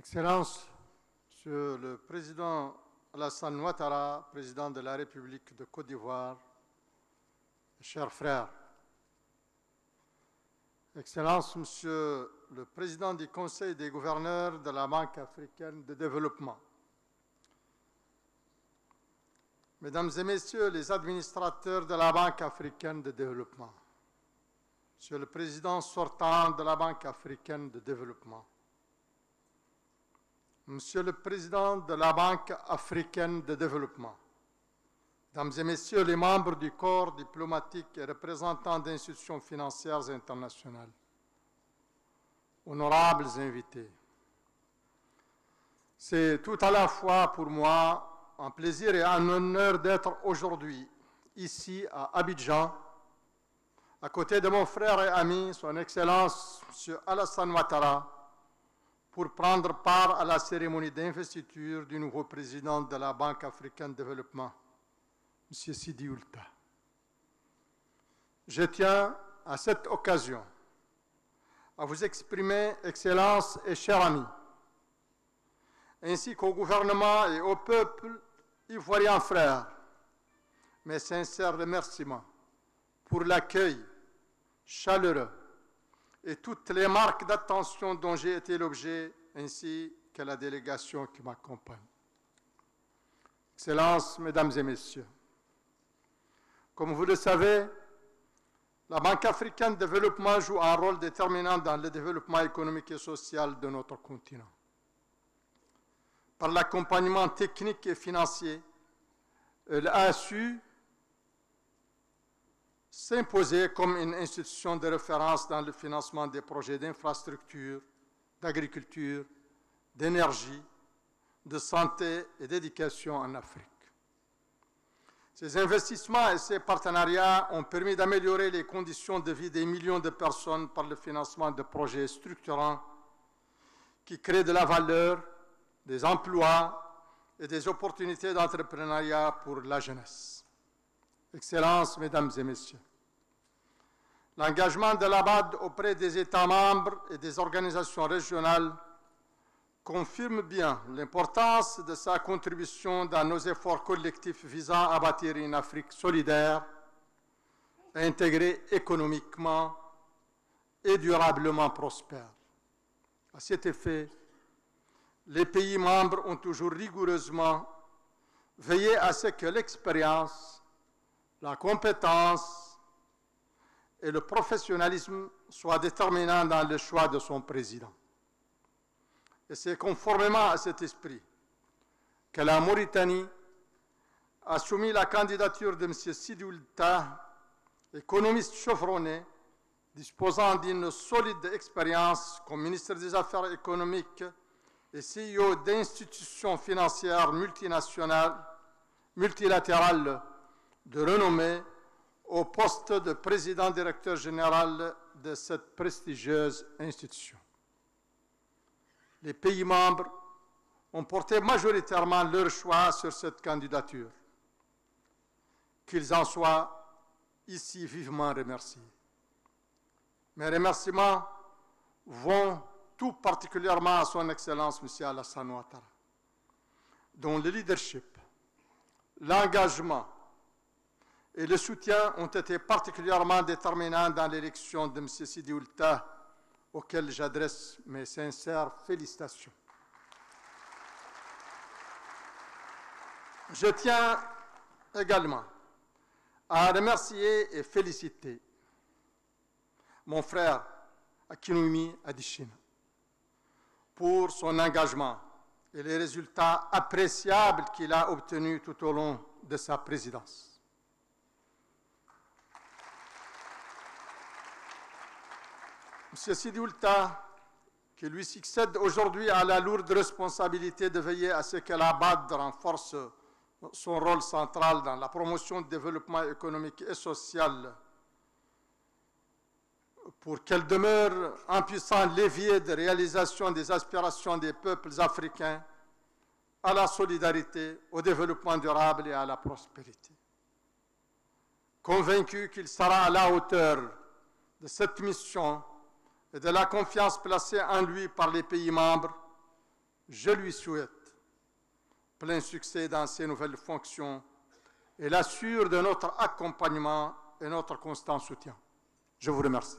Excellences, Monsieur le Président Alassane Ouattara, Président de la République de Côte d'Ivoire, chers frères, Excellences, Monsieur le Président du Conseil des gouverneurs de la Banque africaine de développement, Mesdames et Messieurs les administrateurs de la Banque africaine de développement, Monsieur le Président sortant de la Banque africaine de développement, Monsieur le Président de la Banque africaine de développement, Mesdames et Messieurs les membres du corps diplomatique et représentants d'institutions financières internationales, honorables invités, c'est tout à la fois pour moi un plaisir et un honneur d'être aujourd'hui ici à Abidjan, à côté de mon frère et ami, Son Excellence M. Alassane Ouattara, pour prendre part à la cérémonie d'investiture du nouveau président de la Banque africaine de développement, M. Sidi Oulta. Je tiens à cette occasion à vous exprimer, Excellences et chers amis, ainsi qu'au gouvernement et au peuple ivoirien frère, mes sincères remerciements pour l'accueil chaleureux et toutes les marques d'attention dont j'ai été l'objet, ainsi que la délégation qui m'accompagne. Excellences, Mesdames et Messieurs, comme vous le savez, la Banque africaine de développement joue un rôle déterminant dans le développement économique et social de notre continent. Par l'accompagnement technique et financier, elle a su s'imposer comme une institution de référence dans le financement des projets d'infrastructure, d'agriculture, d'énergie, de santé et d'éducation en Afrique. Ces investissements et ces partenariats ont permis d'améliorer les conditions de vie des millions de personnes par le financement de projets structurants qui créent de la valeur, des emplois et des opportunités d'entrepreneuriat pour la jeunesse. Excellences, Mesdames et Messieurs, l'engagement de la BAD auprès des États membres et des organisations régionales confirme bien l'importance de sa contribution dans nos efforts collectifs visant à bâtir une Afrique solidaire, intégrée économiquement et durablement prospère. À cet effet, les pays membres ont toujours rigoureusement veillé à ce que l'expérience, la compétence et le professionnalisme soient déterminants dans le choix de son président. Et c'est conformément à cet esprit que la Mauritanie a soumis la candidature de M. Sidi Oulta, économiste chevronné, disposant d'une solide expérience comme ministre des Affaires économiques et CEO d'institutions financières multilatérales de renommée, au poste de président directeur général de cette prestigieuse institution. Les pays membres ont porté majoritairement leur choix sur cette candidature. Qu'ils en soient ici vivement remerciés. Mes remerciements vont tout particulièrement à son Excellence M. Alassane Ouattara, dont le leadership, l'engagement et le soutien ont été particulièrement déterminants dans l'élection de M. Sidi Oulta, auquel j'adresse mes sincères félicitations. Je tiens également à remercier et féliciter mon frère Akinwumi Adesina pour son engagement et les résultats appréciables qu'il a obtenus tout au long de sa présidence. M. Sidi Oulta, qui lui succède aujourd'hui, a la lourde responsabilité de veiller à ce que la BAD renforce son rôle central dans la promotion du développement économique et social pour qu'elle demeure un puissant levier de réalisation des aspirations des peuples africains à la solidarité, au développement durable et à la prospérité. Convaincu qu'il sera à la hauteur de cette mission et de la confiance placée en lui par les pays membres, Je lui souhaite plein succès dans ses nouvelles fonctions et l'assure de notre accompagnement et notre constant soutien. Je vous remercie.